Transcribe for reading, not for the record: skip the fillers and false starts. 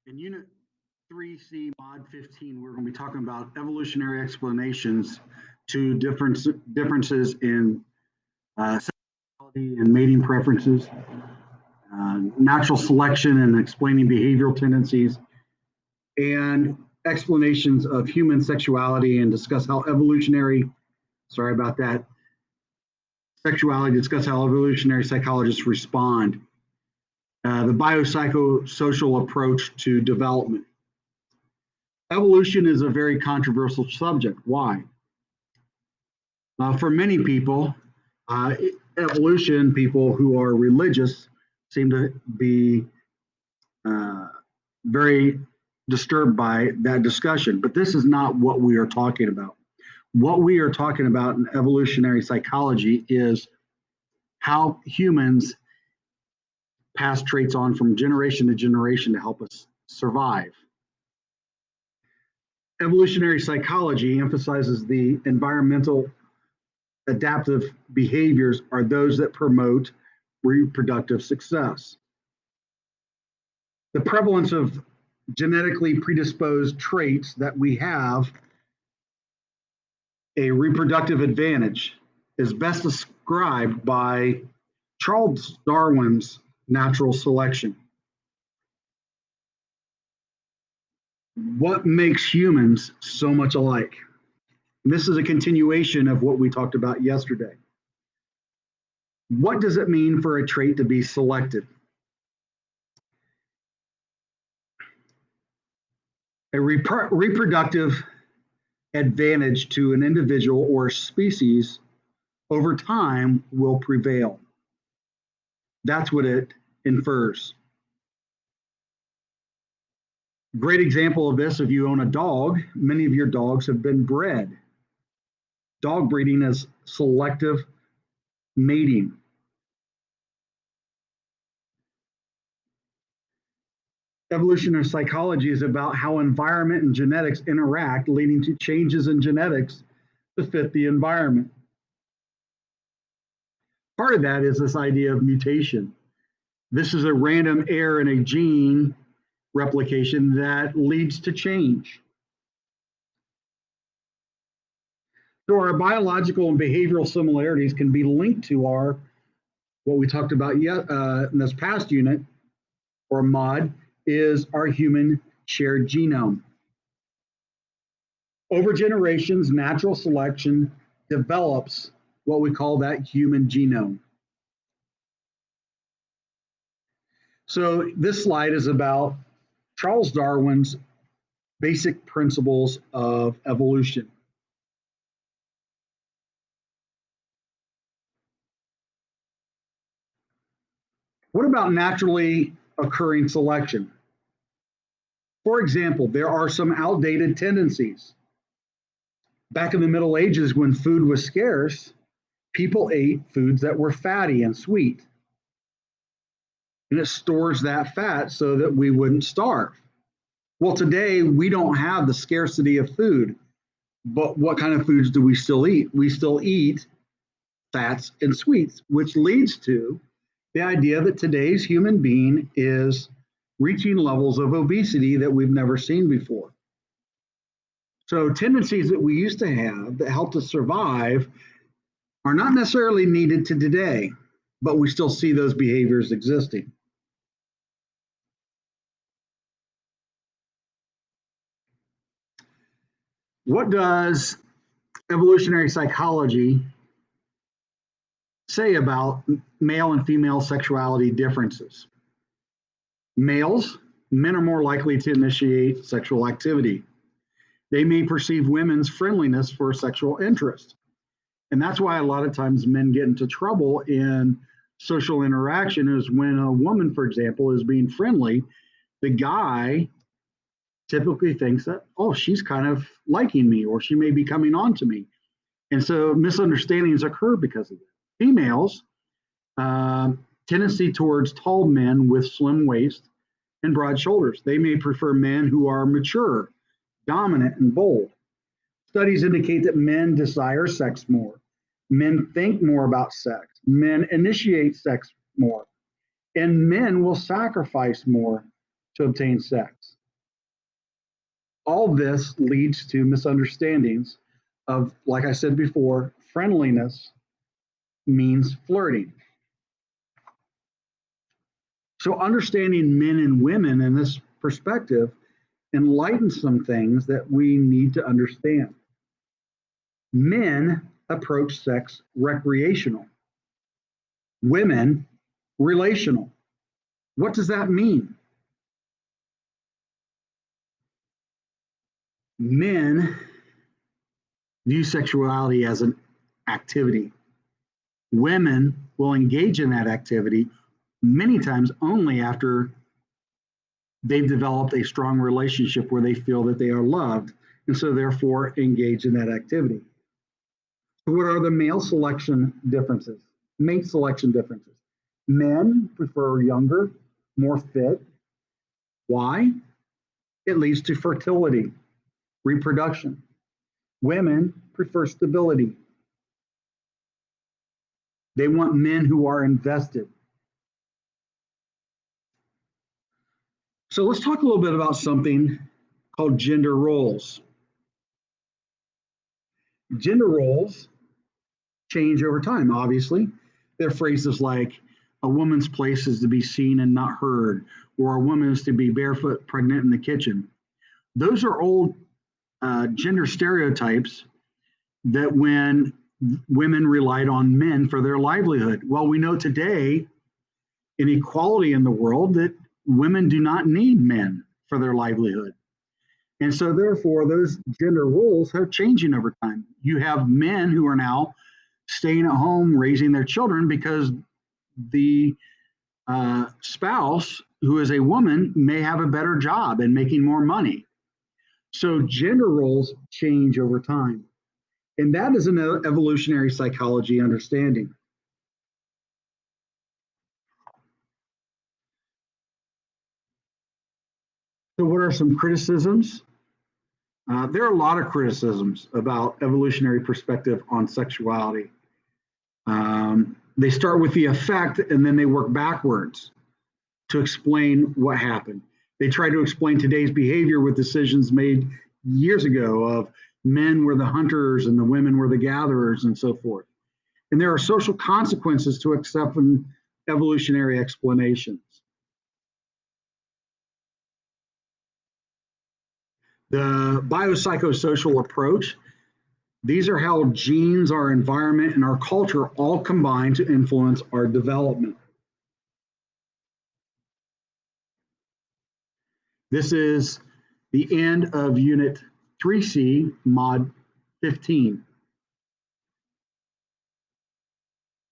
In Unit 3C, Mod 15, we're going to be talking about evolutionary explanations to differences in sexuality and mating preferences, natural selection and explaining behavioral tendencies, and explanations of human sexuality, and discuss how evolutionary, sorry about that, sexuality, discuss how evolutionary psychologists respond, the biopsychosocial approach to development. Evolution is a very controversial subject. Why? For many people, evolution, people who are religious, seem to be very disturbed by that discussion. But this is not what we are talking about. What we are talking about in evolutionary psychology is how humans pass traits on from generation to generation to help us survive. Evolutionary psychology emphasizes the environmental adaptive behaviors are those that promote reproductive success. The prevalence of genetically predisposed traits that we have a reproductive advantage is best described by Charles Darwin's natural selection. What makes humans so much alike? And this is a continuation of what we talked about yesterday. What does it mean for a trait to be selected? A reproductive advantage to an individual or species over time will prevail. That's what it infers. Great example of this, if you own a dog, many of your dogs have been bred. Dog breeding is selective mating. Evolutionary psychology is about how environment and genetics interact, leading to changes in genetics to fit the environment. Part of that is this idea of mutation. This is a random error in a gene replication that leads to change. So our biological and behavioral similarities can be linked to our, what we talked about in this past unit, or mod, is our human shared genome. Over generations, natural selection develops what we call that human genome. So this slide is about Charles Darwin's basic principles of evolution. What about naturally occurring selection? For example, there are some outdated tendencies. Back in the Middle Ages, when food was scarce, people ate foods that were fatty and sweet. And it stores that fat so that we wouldn't starve. Well, today we don't have the scarcity of food, but what kind of foods do we still eat? We still eat fats and sweets, which leads to the idea that today's human being is reaching levels of obesity that we've never seen before. So tendencies that we used to have that helped us survive are not necessarily needed to today, but we still see those behaviors existing. What does evolutionary psychology say about male and female sexuality differences? Males, men are more likely to initiate sexual activity. They may perceive women's friendliness for sexual interest. And that's why a lot of times men get into trouble in social interaction is when a woman, for example, is being friendly, the guy typically thinks that, oh, she's kind of liking me, or she may be coming on to me. And so misunderstandings occur because of that. Females, tendency towards tall men with slim waist and broad shoulders. They may prefer men who are mature, dominant, and bold. Studies indicate that men desire sex more. Men think more about sex. Men initiate sex more. And men will sacrifice more to obtain sex. All this leads to misunderstandings of, like I said before, friendliness means flirting. So understanding men and women in this perspective enlightens some things that we need to understand. Men approach sex recreational, women relational. What does that mean? Men view sexuality as an activity. Women will engage in that activity many times only after they've developed a strong relationship where they feel that they are loved, and so therefore engage in that activity. So what are the male selection differences? Mate selection differences. Men prefer younger, more fit. Why? It leads to fertility, reproduction. Women prefer stability. They want men who are invested. So let's talk a little bit about something called gender roles. Gender roles change over time, obviously. There are phrases like a woman's place is to be seen and not heard, or a woman is to be barefoot pregnant in the kitchen. Those are old gender stereotypes that when women relied on men for their livelihood. Well, we know today in equality in the world that women do not need men for their livelihood. And so, therefore, those gender roles are changing over time. You have men who are now staying at home raising their children because the spouse, who is a woman, may have a better job and making more money. So, gender roles change over time. And that is an evolutionary psychology understanding. So, what are some criticisms? There are a lot of criticisms about evolutionary perspective on sexuality. They start with the effect and then they work backwards to explain what happened. They try to explain today's behavior with decisions made years ago of men were the hunters and the women were the gatherers and so forth. And there are social consequences to accepting evolutionary explanations. The biopsychosocial approach, these are how genes, our environment, and our culture all combine to influence our development. This is the end of Unit 3C, Mod 15.